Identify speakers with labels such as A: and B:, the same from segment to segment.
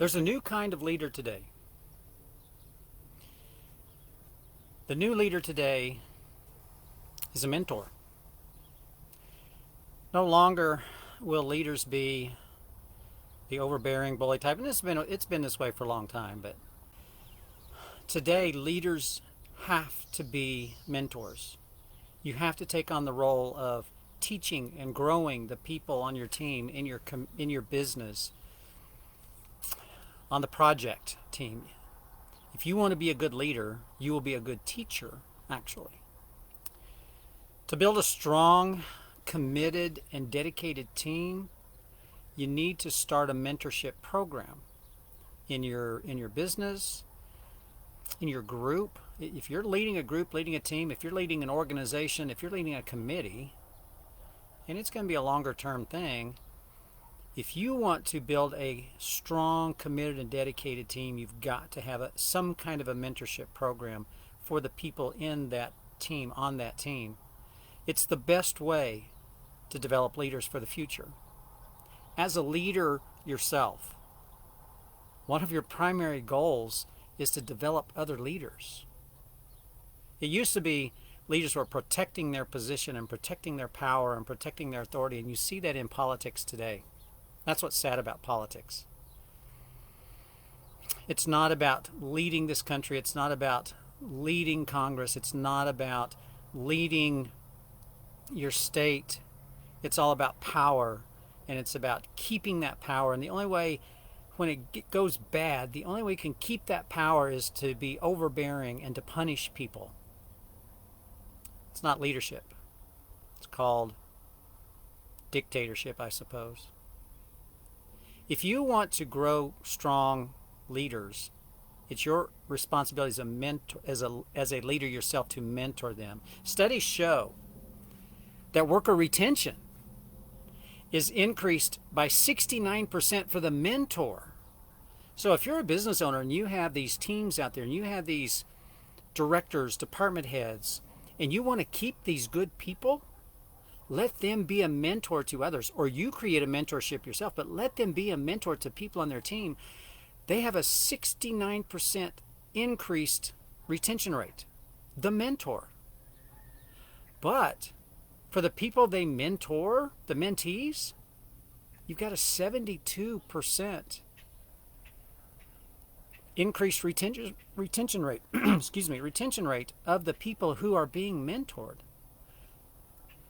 A: There's a new kind of leader today. The new leader today is a mentor. No longer will leaders be the overbearing bully type, and it's been this way for a long time, but today leaders have to be mentors. You have to take on the role of teaching and growing the people on your team, in your business, on the project team. If you want to be a good leader, you will be a good teacher, actually. To build a strong, committed, and dedicated team, you need to start a mentorship program in your business, in your group. If you're leading a group, leading a team, if you're leading an organization, if you're leading a committee, and it's going to be a longer term thing, if you want to build a strong, committed, and dedicated team, you've got to have some kind of a mentorship program for the people in that team, on that team. It's the best way to develop leaders for the future. As a leader yourself, one of your primary goals is to develop other leaders. It used to be leaders were protecting their position and protecting their power and protecting their authority, and you see that in politics today. That's what's sad about politics. It's not about leading this country. It's not about leading Congress. It's not about leading your state. It's all about power, and it's about keeping that power. And the only way, when it goes bad, the only way you can keep that power is to be overbearing and to punish people. It's not leadership. It's called dictatorship, I suppose. If you want to grow strong leaders, it's your responsibility as a leader yourself to mentor them. Studies show that worker retention is increased by 69% for the mentor. So if you're a business owner and you have these teams out there and you have these directors, department heads, and you want to keep these good people, let them be a mentor to others, or you create a mentorship yourself, but let them be a mentor to people on their team. They have a 69% increased retention rate, the mentor. But for the people they mentor, the mentees, you've got a 72% increased retention rate, retention rate of the people who are being mentored.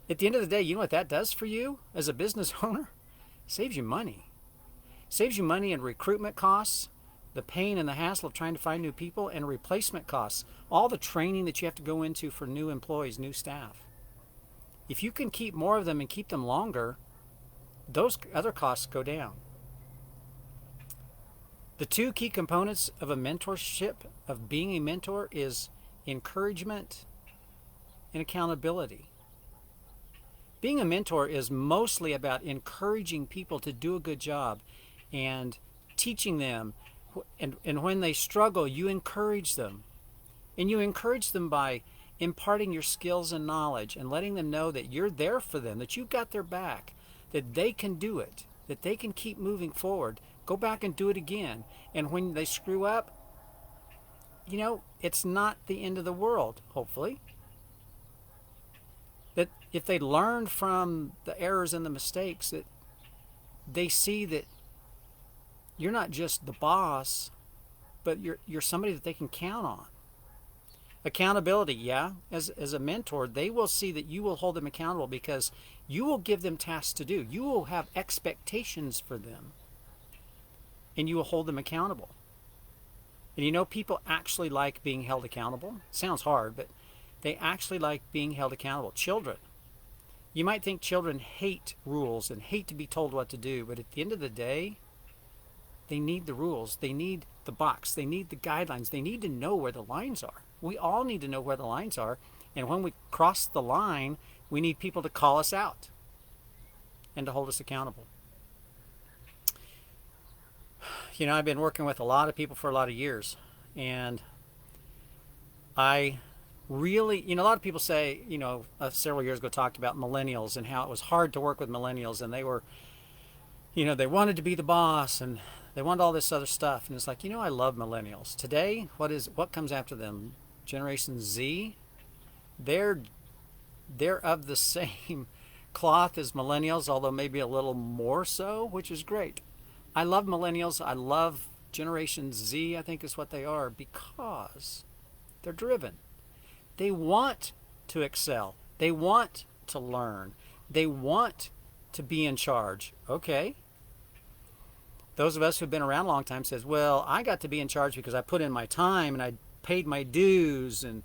A: At the end of the day, you know what that does for you as a business owner? It saves you money. It saves you money in recruitment costs, the pain and the hassle of trying to find new people, and replacement costs, all the training that you have to go into for new employees, new staff. If you can keep more of them and keep them longer, those other costs go down. The two key components of a mentorship, of being a mentor, is encouragement and accountability. Being a mentor is mostly about encouraging people to do a good job and teaching them. And when they struggle, you encourage them. And you encourage them by imparting your skills and knowledge and letting them know that you're there for them, that you've got their back, that they can do it, that they can keep moving forward. Go back and do it again. And when they screw up, it's not the end of the world, hopefully. That if they learn from the errors and the mistakes, that they see that you're not just the boss, but you're somebody that they can count on. Accountability, yeah. As a mentor, they will see that you will hold them accountable because you will give them tasks to do. You will have expectations for them, and you will hold them accountable. And people actually like being held accountable. Sounds hard, but they actually like being held accountable. Children. You might think children hate rules and hate to be told what to do, but at the end of the day, they need the rules. They need the box. They need the guidelines. They need to know where the lines are. We all need to know where the lines are. And when we cross the line, we need people to call us out and to hold us accountable. I've been working with a lot of people for a lot of years, and I really, a lot of people say, several years ago talked about millennials and how it was hard to work with millennials, and they were, they wanted to be the boss, and They want all this other stuff. And it's like, I love millennials. Today, what comes after them? Generation Z? They're of the same cloth as millennials, although maybe a little more so, which is great. I love millennials. I love Generation Z, I think is what they are, because they're driven. They want to excel. They want to learn. They want to be in charge. Okay. Those of us who've been around a long time says, well, I got to be in charge because I put in my time and I paid my dues. And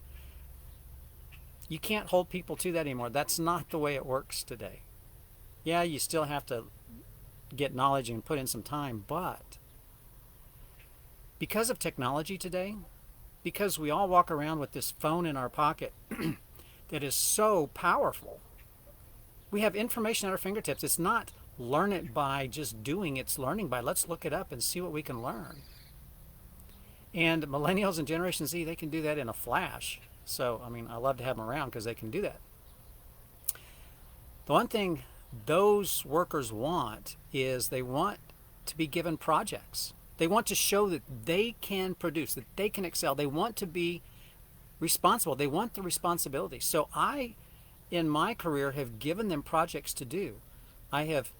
A: you can't hold people to that anymore. That's not the way it works today. Yeah, you still have to get knowledge and put in some time, but because of technology today, because we all walk around with this phone in our pocket that is so powerful, we have information at our fingertips. It's not learn it by just doing, it's learning by let's look it up and see what we can learn. And millennials and Generation Z, they can do that in a flash. So, I love to have them around because they can do that. The one thing those workers want is they want to be given projects. They want to show that they can produce, that they can excel. They want to be responsible. They want the responsibility. So I, in my career, have given them projects to do. I have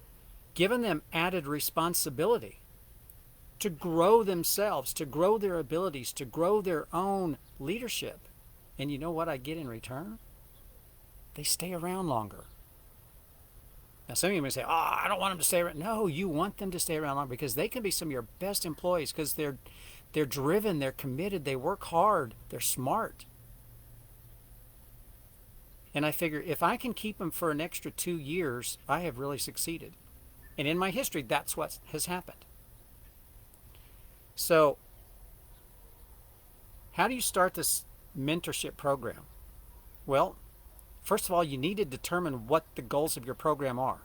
A: given them added responsibility to grow themselves, to grow their abilities, to grow their own leadership. And you know what I get in return? They stay around longer. Now, some of you may say, I don't want them to stay around. No, you want them to stay around longer because they can be some of your best employees because they're driven, they're committed, they work hard, they're smart. And I figure if I can keep them for an extra 2 years, I have really succeeded. And in my history, that's what has happened. So, how do you start this mentorship program? Well, first of all, you need to determine what the goals of your program are.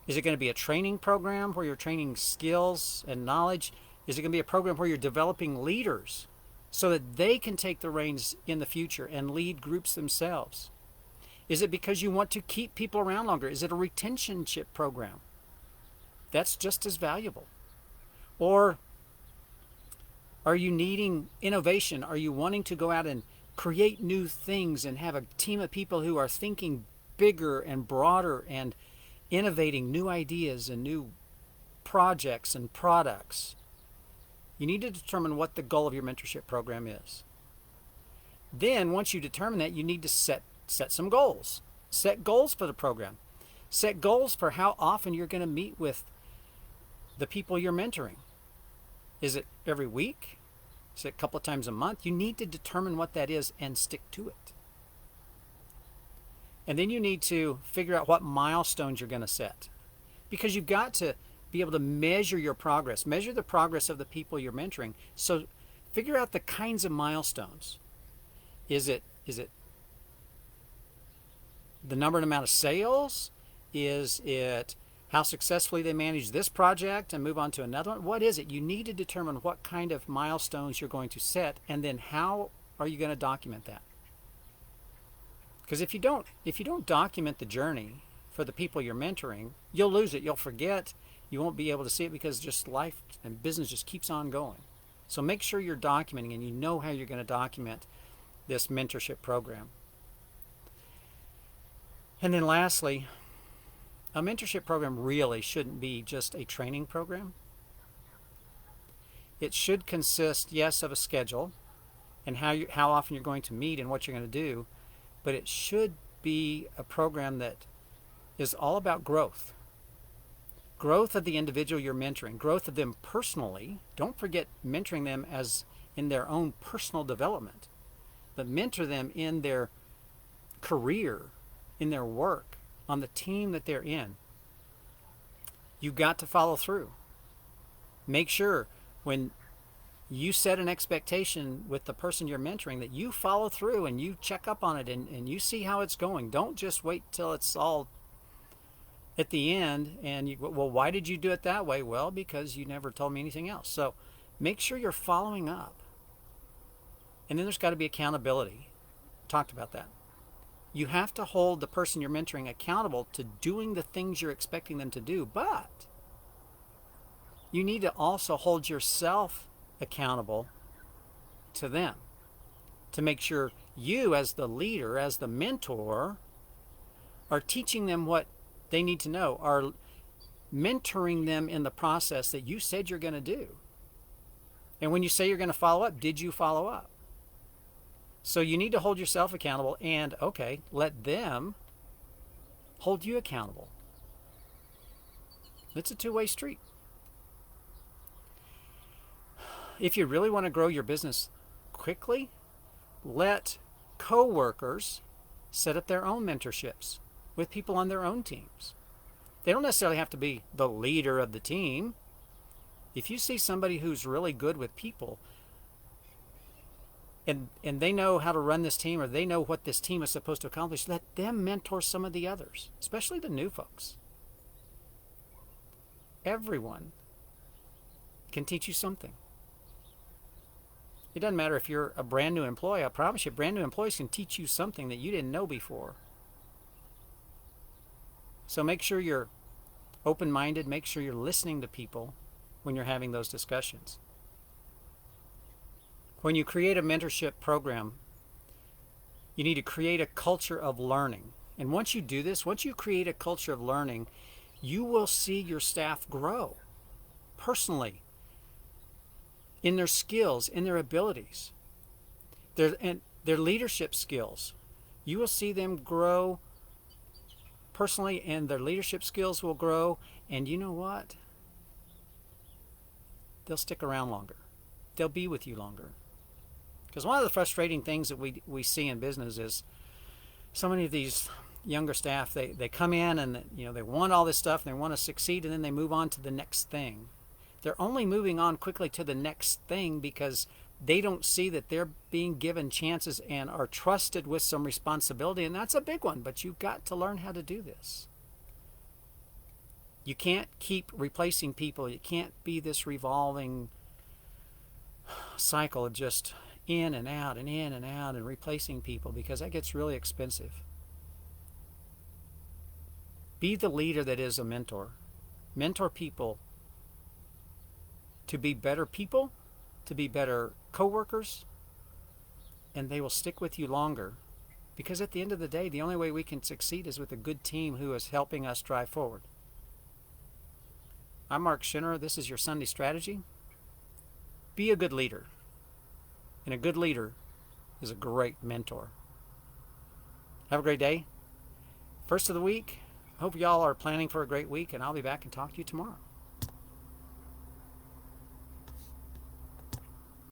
A: Is it going to be a training program where you're training skills and knowledge? Is it going to be a program where you're developing leaders so that they can take the reins in the future and lead groups themselves? Is it because you want to keep people around longer? Is it a retentionship program? That's just as valuable. Or are you needing innovation? Are you wanting to go out and create new things and have a team of people who are thinking bigger and broader and innovating new ideas and new projects and products? You need to determine what the goal of your mentorship program is. Then, once you determine that, you need to set some goals. Set goals for the program. Set goals for how often you're going to meet with the people you're mentoring. Is it every week? Is it a couple of times a month? You need to determine what that is and stick to it. And then you need to figure out what milestones you're going to set. Because you've got to be able to measure your progress. Measure the progress of the people you're mentoring. So figure out the kinds of milestones. Is it the number and amount of sales? Is it how successfully they manage this project and move on to another one? What is it? You need to determine what kind of milestones you're going to set, and then how are you going to document that? Because if you don't document the journey for the people you're mentoring, you'll lose it. You'll forget. You won't be able to see it because just life and business just keeps on going. So make sure you're documenting and you know how you're going to document this mentorship program. And then lastly, a mentorship program really shouldn't be just a training program. It should consist, yes, of a schedule and how often you're going to meet and what you're going to do, but it should be a program that is all about growth. Growth of the individual you're mentoring, growth of them personally. Don't forget mentoring them as in their own personal development, but mentor them in their career, in their work, on the team that they're in. You've got to follow through. Make sure when you set an expectation with the person you're mentoring that you follow through and you check up on it and you see how it's going. Don't just wait till it's all at the end and well, why did you do it that way? Well, because you never told me anything else. So make sure you're following up. And then there's got to be accountability. Talked about that. You have to hold the person you're mentoring accountable to doing the things you're expecting them to do, but you need to also hold yourself accountable to them to make sure you, as the leader, as the mentor, are teaching them what they need to know, are mentoring them in the process that you said you're going to do. And when you say you're going to follow up, did you follow up? So you need to hold yourself accountable and, okay, let them hold you accountable. It's a two-way street. If you really want to grow your business quickly, let co-workers set up their own mentorships with people on their own teams. They don't necessarily have to be the leader of the team. If you see somebody who's really good with people and they know how to run this team, or they know what this team is supposed to accomplish, let them mentor some of the others, especially the new folks. Everyone can teach you something. It doesn't matter if you're a brand new employee. I promise you, brand new employees can teach you something that you didn't know before. So make sure you're open-minded. Make sure you're listening to people when you're having those discussions. When you create a mentorship program, you need to create a culture of learning. And once you do this, once you create a culture of learning, you will see your staff grow personally in their skills, in their abilities, their leadership skills. You will see them grow personally, and their leadership skills will grow. And you know what? They'll stick around longer. They'll be with you longer. Because one of the frustrating things that we see in business is so many of these younger staff, they come in and they want all this stuff and they want to succeed, and then they move on to the next thing. They're only moving on quickly to the next thing because they don't see that they're being given chances and are trusted with some responsibility, and that's a big one, but you've got to learn how to do this. You can't keep replacing people. You can't be this revolving cycle of just in and out and in and out and replacing people, because that gets really expensive. Be the leader that is a mentor. Mentor people to be better people, to be better co-workers, and they will stick with you longer. Because at the end of the day, the only way we can succeed is with a good team who is helping us drive forward. I'm Mark Schinner. This is your Sunday Strategy. Be a good leader. And a good leader is a great mentor. Have a great day. First of the week. Hope y'all are planning for a great week, and I'll be back and talk to you tomorrow.